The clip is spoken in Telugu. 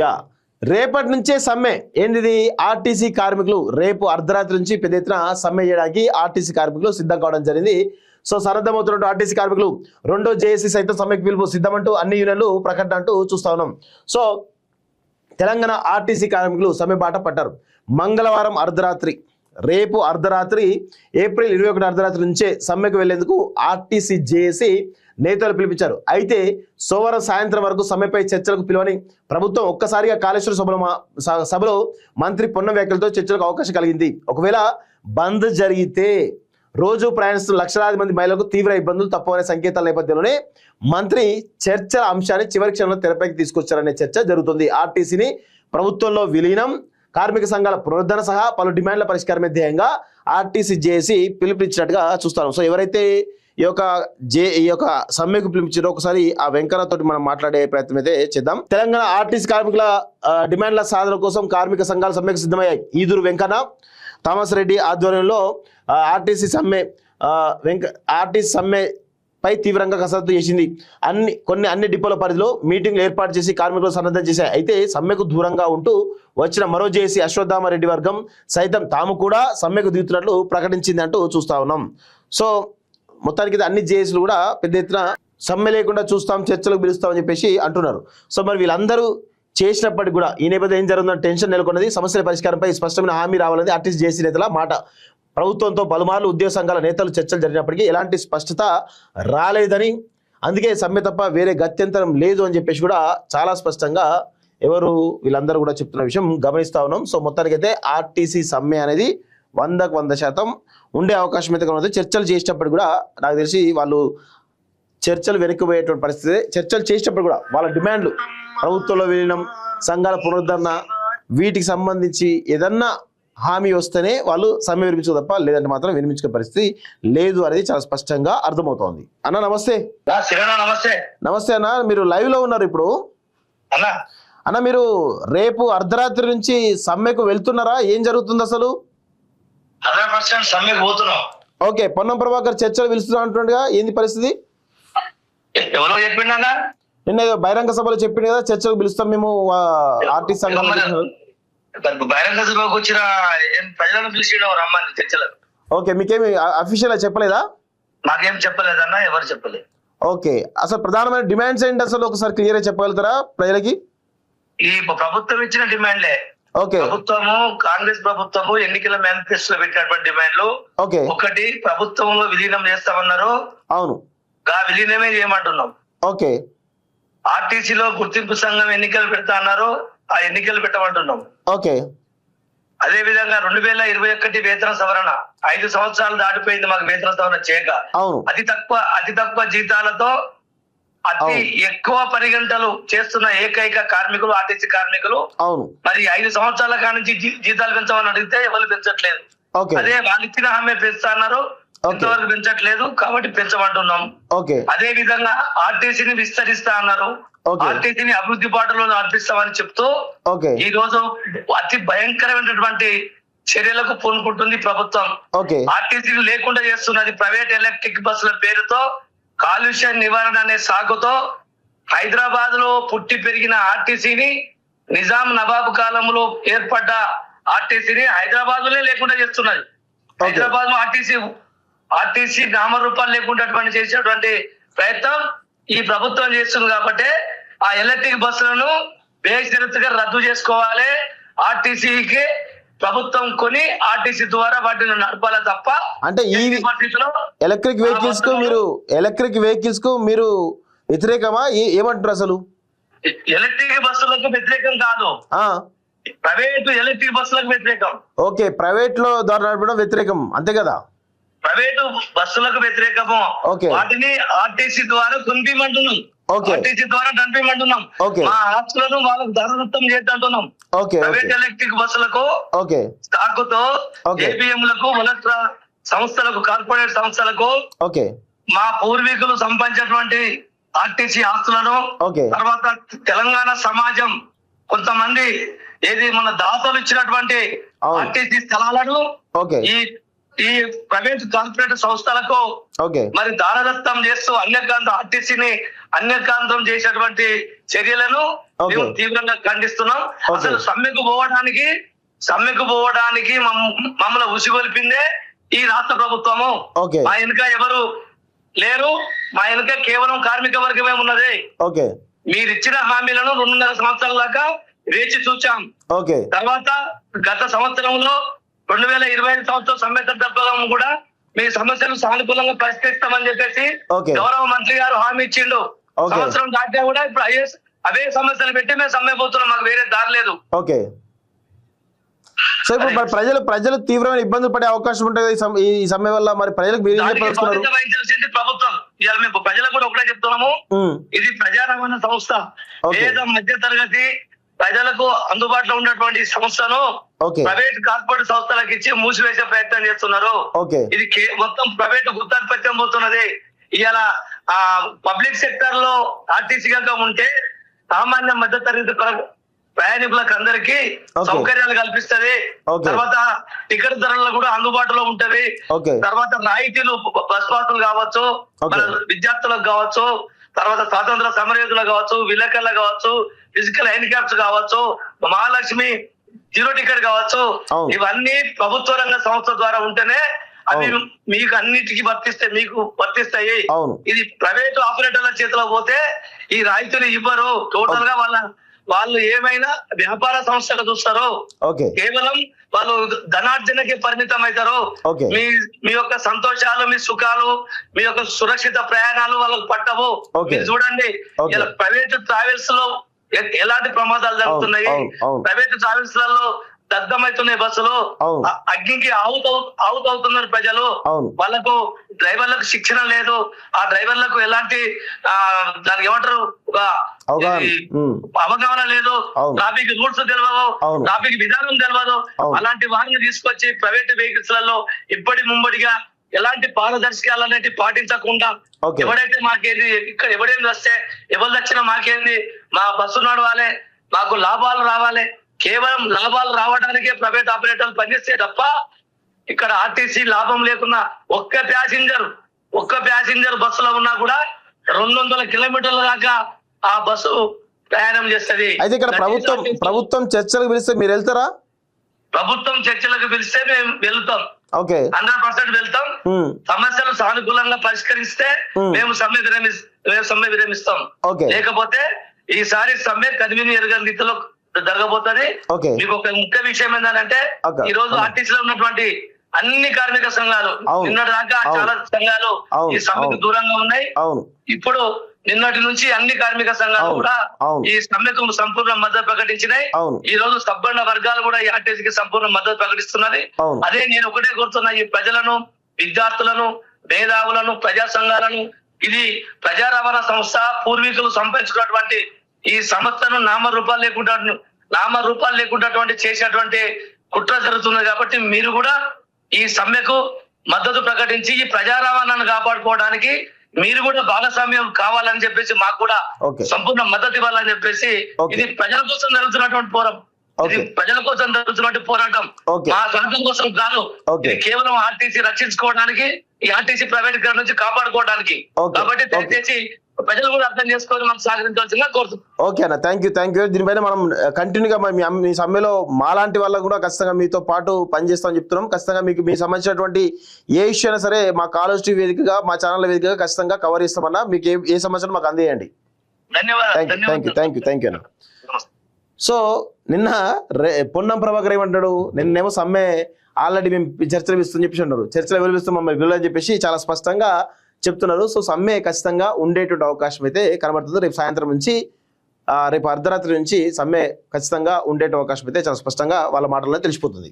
యా రేపటి నుంచే సమ్మె ఏంటిది ఆర్టీసీ కార్మికులు రేపు అర్ధరాత్రి నుంచి పెద్ద ఎత్తున సమ్మె చేయడానికి ఆర్టీసీ కార్మికులు సిద్ధం కావడం జరిగింది. సో సన్నద్ధమవుతున్నట్టు ఆర్టీసీ కార్మికులు రెండో జేఏసీ సైతం సమ్మెకు పిలుపు సిద్ధమంటూ అన్ని యూనియన్లు ప్రకటన అంటూ చూస్తా ఉన్నాం. సో తెలంగాణ ఆర్టీసీ కార్మికులు సమ్మె బాట పట్టారు. మంగళవారం అర్ధరాత్రి రేపు అర్ధరాత్రి ఏప్రిల్ 21 అర్ధరాత్రి నుంచే సమ్మెకు వెళ్లేందుకు ఆర్టీసీ జేఏసీ నేతలు పిలిపించారు. అయితే సోమవారం సాయంత్రం వరకు సమ్మెపై చర్చలకు పిలువని ప్రభుత్వం ఒక్కసారిగా కాళేశ్వర సభలో మంత్రి పొన్నం వ్యాఖ్యలతో చర్చలకు అవకాశం కలిగింది. ఒకవేళ బంద్ జరిగితే రోజు ప్రయాణిస్తున్న లక్షలాది మంది మహిళలకు తీవ్ర ఇబ్బందులు తప్పవనే సంకేతాల నేపథ్యంలోనే మంత్రి చర్చల అంశాన్ని చివరి క్షణంలో తెరపైకి తీసుకొచ్చారనే చర్చ జరుగుతుంది. ఆర్టీసీని ప్రభుత్వంలో విలీనం, కార్మిక సంఘాల పునరుద్ధరణ సహా పలు డిమాండ్ల పరిష్కారమే ధ్యేయంగా ఆర్టీసీ జేఏసీ పిలుపునిచ్చినట్టుగా చూస్తాను. సో ఎవరైతే ఈ యొక్క సమ్మెకు పిలిపించారో ఒకసారి ఆ వెంకన్నతోటి మనం మాట్లాడే ప్రయత్నం అయితే చేద్దాం. తెలంగాణ ఆర్టీసీ కార్మికుల డిమాండ్ల సాధన కోసం కార్మిక సంఘాలు సమ్మెకు సిద్ధమయ్యాయి. ఈదూరు వెంకన్న, థామస్ రెడ్డి ఆధ్వర్యంలో ఆర్టీసీ సమ్మెపై తీవ్రంగా కసరత్తు చేసింది. అన్ని డిపోల పరిధిలో మీటింగ్లు ఏర్పాటు చేసి కార్మికులు సన్నద్ధం చేశాయి. అయితే సమ్మెకు దూరంగా ఉంటూ వచ్చిన మరో జేఏసీ అశ్వత్థామరెడ్డి వర్గం సైతం తాము కూడా సమ్మెకు దిగుతున్నట్లు ప్రకటించింది అంటూ చూస్తా ఉన్నాం. సో మొత్తానికి అన్ని జేఏసీలు కూడా పెద్ద ఎత్తున సమ్మె లేకుండా చూస్తాం, చర్చలకు పిలుస్తామని చెప్పేసి అంటున్నారు. సో మరి వీళ్ళందరూ చేసినప్పటికీ కూడా ఈ నేపథ్యం ఏం జరుగుతుందని టెన్షన్ నెలకొన్నది. సమస్యల పరిష్కారంపై స్పష్టమైన హామీ రావాలని ఆర్టీసీ జేఏసీ నేతల మాట. ప్రభుత్వంతో పలుమార్లు ఉద్యోగ సంఘాల నేతలు చర్చలు జరిగినప్పటికీ ఎలాంటి స్పష్టత రాలేదని, అందుకే సమ్మె తప్ప వేరే గత్యంతరం లేదు అని చెప్పేసి కూడా చాలా స్పష్టంగా వీళ్ళందరూ కూడా చెప్తున్న విషయం గమనిస్తా ఉన్నాం. సో మొత్తానికైతే ఆర్టీసీ సమ్మె అనేది 100% ఉండే అవకాశం అయితే కనుక చర్చలు చేసేటప్పుడు కూడా నాకు తెలిసి వాళ్ళు చర్చలు వెనక్కిపోయేటువంటి పరిస్థితి. చర్చలు చేసేటప్పుడు కూడా వాళ్ళ డిమాండ్లు ప్రభుత్వంలో విలీనం, సంఘాల పునరుద్ధరణ వీటికి సంబంధించి ఏదన్నా హామీ వస్తేనే వాళ్ళు సమ్మె వినిపించు తప్ప లేదంటే మాత్రం వినిపించుకునే పరిస్థితి లేదు అనేది చాలా స్పష్టంగా అర్థమవుతోంది. అన్న నమస్తే. నమస్తే అన్న, మీరు లైవ్ లో ఉన్నారు ఇప్పుడు. అన్న మీరు రేపు అర్ధరాత్రి నుంచి సమ్మెకు వెళ్తున్నారా? ఏం జరుగుతుంది అసలు? ఓకే, పొన్నం ప్రభాకర్ చర్చలు పిలుస్తున్నా అంటుండగా ఏంది పరిస్థితి? ఎవరో చెప్పిండ నిన్న ఏదో బహిరంగ సభలో చెప్పింది కదా, చర్చలకు పిలుస్తాం మేము ఆర్టీసీ సంఘం. బహిరంగ సభకు వచ్చిన ప్రజలను పిలిచి రమ్మని చర్చలకు. ఓకే, మీకేమి అఫీషియల్ చెప్పలేదా? మాకేం చెప్పలేదన్నా, ఎవరు చెప్పలేదు. ఓకే, అసలు ప్రధానమైన డిమాండ్స్ ఏంటి అసలు ఒకసారి క్లియర్ గా చెప్పగలుగుతారా ప్రజలకి? ఈ ప్రభుత్వం ఇచ్చిన డిమాండ్లే. ప్రభుత్వము, కాంగ్రెస్ ప్రభుత్వము ఎన్నికల మేనిఫెస్టోలో పెట్టినటువంటి డిమాండ్లు. ఒకటి, ప్రభుత్వంలో విలీనం చేస్తామన్నారు. అవును, ఆ విలీనమే చేయమంటున్నాం. ఓకే. ఆర్టీసీలో గుర్తింపు సంఘం ఎన్నికలు పెడతా అన్నారు, ఆ ఎన్నికలు పెట్టమంటున్నాం. ఓకే. అదే విధంగా 2021 వేతన సవరణ 5 సంవత్సరాలు దాటిపోయింది మాకు వేతన సవరణ చేయక. అతి తక్కువ జీతాలతో అతి ఎక్కువ పని గంటలు చేస్తున్న ఏకైక కార్మికులు ఆర్టీసీ కార్మికులు. మరి 5 సంవత్సరాల కానించి జీతాలు పెంచమని అడిగితే ఎవరు పెంచట్లేదు. అదే వాళ్ళు ఇచ్చిన హామీ పెంచుతా అన్నారు, ఇంతవరకు పెంచట్లేదు, కాబట్టి పెంచమంటున్నాం. అదే విధంగా ఆర్టీసీని విస్తరిస్తా అన్నారు, ఆర్టీసీని అభివృద్ధి బాటలో నడిపిస్తామని చెప్తూ ఈ రోజు అతి భయంకరమైనటువంటి చర్యలకు పూనుకుంటుంది ప్రభుత్వం. ఆర్టీసీని లేకుండా చేస్తున్నది. ప్రైవేట్ ఎలక్ట్రిక్ బస్సుల పేరుతో కాలుష్య నివారణ అనే సాగుతో హైదరాబాద్ లో పుట్టి పెరిగిన ఆర్టీసీని, నిజాం నవాబు కాలంలో ఏర్పడ్డ ఆర్టీసీని హైదరాబాద్ లోనే లేకుండా చేస్తున్నది. హైదరాబాద్ లో ఆర్టీసీ నామరూపాలు లేకుండా చేసేటువంటి ప్రయత్నం ఈ ప్రభుత్వం చేస్తుంది. కాబట్టి ఆ ఎలక్ట్రిక్ బస్సులను బేషరతుగా రద్దు చేసుకోవాలి. ఆర్టీసీకి ప్రభుత్వం కొని ఆర్టీసీ ద్వారా వాటిని నడపాలి తప్ప. అంటే ఈ ఎలక్ట్రిక్ వెహికల్స్ కు మీరు వ్యతిరేకమా? ఏమంటారు అసలు? ఎలక్ట్రిక్ బస్సులకు వ్యతిరేకం కాదు, ప్రైవేట్ ఎలక్ట్రిక్ బస్సులకు వ్యతిరేకం. ఓకే, ప్రైవేట్ లో ద్వారా నడపడం వ్యతిరేకం, అంతే కదా? ప్రైవేటు బస్సులకు వ్యతిరేకము. వాటిని ఆర్టీసీ ద్వారా కొనిపించమంటున్నాం, ఆర్టీసీ ద్వారా నడిపించమంటున్నాం. మా ఆస్తులను వాళ్ళకు ధరదత్తం చేద్దంటున్నాం. ప్రైవేట్ ఎలక్ట్రిక్ బస్సులకు స్టాకుతో ఏపీఎంలకు, మొదట సంస్థలకు, కార్పొరేట్ సంస్థలకు మా పూర్వీకులు సంపాదించినటువంటి ఆర్టీసీ ఆస్తులను, తర్వాత తెలంగాణ సమాజం కొంతమంది మన దాతలు ఇచ్చినటువంటి ఆర్టీసీ స్థలాలను ఈ ఈ ప్రైవేట్ కార్పొరేట్ సంస్థలకు ఓకే మరి దానదత్తం చేస్తూ అన్యకాంతం ఆర్టీసీని అన్యకాంతం చేసేటువంటి చర్యలను Okay. మేము తీవ్రంగా ఖండిస్తున్నాం. Okay. అసలు సమ్మెకు పోవడానికి మమ్మల్ని ఉసిగొల్పిందే ఈ రాష్ట్ర ప్రభుత్వము. ఓకే మా వెనుక ఎవరు లేరు, మా వెనుక కేవలం కార్మిక వర్గమే ఉన్నది. ఓకే మీరు ఇచ్చిన హామీలను 2.5 సంవత్సరాల దాకా వేచి చూచాం. ఓకే తర్వాత గత సంవత్సరంలో 2025 సంవత్సరం సమ్మె సందర్భంగా కూడా మీ సమస్యలు సానుకూలంగా పరిష్కరిస్తామని చెప్పేసి Okay. గౌరవ మంత్రి గారు హామీ ఇచ్చిండు. Okay. సంవత్సరం దాకా కూడా ఇప్పుడు అవే సమస్యలు పెట్టి మేము సమ్మె పోతున్నాం, మాకు వేరే దారి లేదు. ఓకే సో ఇప్పుడు మరి ప్రజలు తీవ్రమైన ఇబ్బందులు పడే అవకాశం ఉంటుంది ఈ సమ్మె వల్ల. మరి ప్రజలకు మీరు ఏం దానికి చెప్పదలుచుకున్నారు? బాధ్యత వహించాల్సింది ప్రభుత్వం. ఇవాళ మేము ప్రజలకు కూడా ఒకటే చెప్తున్నాము, ఇది ప్రజా రవాణా సంస్థ. Okay. పేద మధ్య తరగతి ప్రజలకు అందుబాటులో ఉన్నటువంటి సంస్థను ఓకే ప్రైవేట్ కార్పొరేట్ సంస్థలకు ఇచ్చి మూసివేసే ప్రయత్నం చేస్తున్నారు. ఓకే ఇది మొత్తం ప్రైవేట్ గుత్తాధిపత్యం పోతున్నది. ఇవాళ పబ్లిక్ సెక్టర్ లో ఆర్టీసీ కనుక ఉంటే సామాన్య మధ్య తరగతి ప్రయాణికులకు అందరికీ Okay. సౌకర్యాలు కల్పిస్తది. Okay. తర్వాత టికెట్ ధరలు కూడా అందుబాటులో ఉంటది. ఓకే తర్వాత రాయితీలు బస్ పాసులు కావచ్చు, Okay. మన విద్యార్థులకు కావచ్చు, తర్వాత స్వాతంత్ర సమరయోధులకు కావచ్చు, విలేకరులకు కావచ్చు, ఫిజికల్ హ్యాండిక్యాప్స్ కావచ్చు, మహాలక్ష్మి జీరో టికెట్ కావచ్చు, అవును. ఇవన్నీ ప్రభుత్వ రంగ సంస్థ ద్వారా ఉంటేనే అవి అవును. మీకు అన్నిటికీ మీకు వర్తిస్తాయి. అవును. ఇది ప్రైవేట్ ఆపరేటర్ల చేతిలో పోతే ఈ రాయితీలు ఇవ్వరు. టోటల్ గా వాళ్ళు ఏమైనా వ్యాపార సంస్థలు చూస్తారు. ఓకే కేవలం వాళ్ళు ధనార్జనకి పరిమితం అవుతారు. Okay. మీ యొక్క సంతోషాలు, మీ సుఖాలు, మీ యొక్క సురక్షిత ప్రయాణాలు వాళ్ళకు పట్టవు. Okay. మీరు చూడండి, Okay. ఇలా ప్రైవేట్ ట్రావెల్స్ లో ఎలాంటి ప్రమాదాలు జరుగుతున్నాయి. అవును. ప్రైవేట్ ట్రావెల్స్ లలో దగ్ధమవుతున్నాయి బస్సులు. అవును. అగ్నికి అవుతున్నారు ప్రజలు. అవును. వాళ్ళకు డ్రైవర్లకు శిక్షణ లేదు. ఆ డ్రైవర్లకు ఎలాంటి దానికి ఏమంటారు ఒక అవగాహన. అవగాహన లేదు. అవును. ట్రాఫిక్ రూల్స్ తెలియదు, అవును. ట్రాఫిక్ విధానం తెలియదు. అవును. అలాంటి వారిని తీసుకొచ్చి ప్రైవేట్ వెహికల్స్ లలో ఇప్పటి ముంబడిగా ఎలాంటి పారదర్శకాలు అనేవి పాటించకుండా Okay. ఎవడైతే మాకేంది, ఇక్కడ ఎవడేంది వస్తే ఎవరు వచ్చినా మాకేంది, మా బస్సు నడవాలి, మాకు లాభాలు రావాలి, కేవలం లాభాలు రావడానికే ప్రైవేట్ ఆపరేటర్లు పనిచేస్తే తప్ప ఇక్కడ ఆర్టీసీ లాభం లేకున్నా ఒక్క ప్యాసింజర్ బస్సులో ఉన్నా కూడా 200 కిలోమీటర్ల దాకా ఆ బస్సు ప్రయాణం చేస్తది. అయితే ఇక్కడ ప్రభుత్వం చర్చలకు పిలిస్తే మీరు వెళ్తారా? ప్రభుత్వం చర్చలకు పిలిస్తే మేము వెళ్తాం, ఓకే 100% వెళ్తాం. సమస్యలు సానుకూలంగా పరిష్కరిస్తే మేము సమ్మె విరమిస్తాం. ఓకే లేకపోతే ఈసారి సమ్మె కన్వీనియర్ ఎరగని రీతిలో జరగబోతుంది. ఓకే మీకు ఒక ముఖ్య విషయం ఏంటంటే Okay. ఈ రోజు ఆర్టీసీలో ఉన్నటువంటి అన్ని కార్మిక సంఘాలు అవును. నిన్నటి దాకా అవును. చాలా సంఘాలు అవును. ఈ సమ్మెకు అవును. దూరంగా ఉన్నాయి. అవును ఇప్పుడు నిన్నటి నుంచి అన్ని కార్మిక సంఘాలు అవును. కూడా అవును. ఈ సమ్మెకు సంపూర్ణ మద్దతు ప్రకటించినాయి. అవును. ఈ రోజు సబ్బండ వర్గాలు కూడా ఈ ఆర్టీసీకి సంపూర్ణ మద్దతు ప్రకటిస్తున్నది. అవును. అదే నేను ఒకటే కోరుతున్నా, ఈ ప్రజలను, విద్యార్థులను, మేధావులను, ప్రజా సంఘాలను, ఇది ప్రజా రవాణా సంస్థ పూర్వీకులు సంపాదించుకున్నటువంటి ఈ సంస్థను నామరూపాలు లేకుండా చేసేటువంటి కుట్ర జరుగుతుంది. కాబట్టి మీరు కూడా ఈ సమ్మెకు మద్దతు ప్రకటించి ఈ ప్రజా రవాణాను కాపాడుకోవడానికి మీరు కూడా భాగస్వామ్యం కావాలని చెప్పేసి మాకు కూడా Okay. సంపూర్ణ మద్దతు ఇవ్వాలని చెప్పేసి Okay. ఇది ప్రజల కోసం జరుగుతున్నటువంటి ఇది Okay. ప్రజల కోసం జరుగుతున్నటువంటి పోరాటం. Okay. మా స్వార్థం కోసం కాదు. Okay. ఇది కేవలం ఆర్టీసీ రక్షించుకోవడానికి, ఈ ఆర్టీసీ ప్రైవేటీకరణ నుంచి కాపాడుకోవడానికి. Okay. కాబట్టి దయచేసి ప్రజలు కూడా అర్థం చేసుకొని మాకు సహకరించాల్సిందిగా కోరుతున్నాం. ఓకే అన్న, థ్యాంక్ యూ. దీనిపైన మనం కంటిన్యూగా మీ సమ్మెలో మాలాంటి వాళ్ళకు కూడా ఖచ్చితంగా మీతో పాటు పనిచేస్తామని చెప్తున్నాం. ఖచ్చితంగా మీకు సంబంధించినటువంటి ఏ ఇష్యూ అయినా సరే మా కాలేజ్ టీవీ వేదికగా, మా ఛానల్ వేదికగా ఖచ్చితంగా కవర్ చేస్తామన్నా. మీకు ఏ సమస్యను మాకు అందజేయండి. ధన్యవాదాలు. థ్యాంక్ యూ అన్న. సో నిన్న పొన్నం ప్రభాకర్ ఏమంటాడు, నిన్నేమో సమ్మె ఆల్రెడీ మేము చర్చలు ఇస్తుందని చెప్పేసి అన్నారు. చర్చలు ఎవరు ఇస్తాం మమ్మల్ని వీళ్ళని చెప్పేసి చాలా స్పష్టంగా చెప్తున్నారు. సో సమ్మె ఖచ్చితంగా ఉండేటువంటి అవకాశం అయితే కనబడుతుంది. రేపు సాయంత్రం నుంచి రేపు అర్ధరాత్రి నుంచి సమ్మె ఖచ్చితంగా ఉండేటువంటి అవకాశం అయితే చాలా స్పష్టంగా వాళ్ళ మాటల్లో తెలిసిపోతుంది.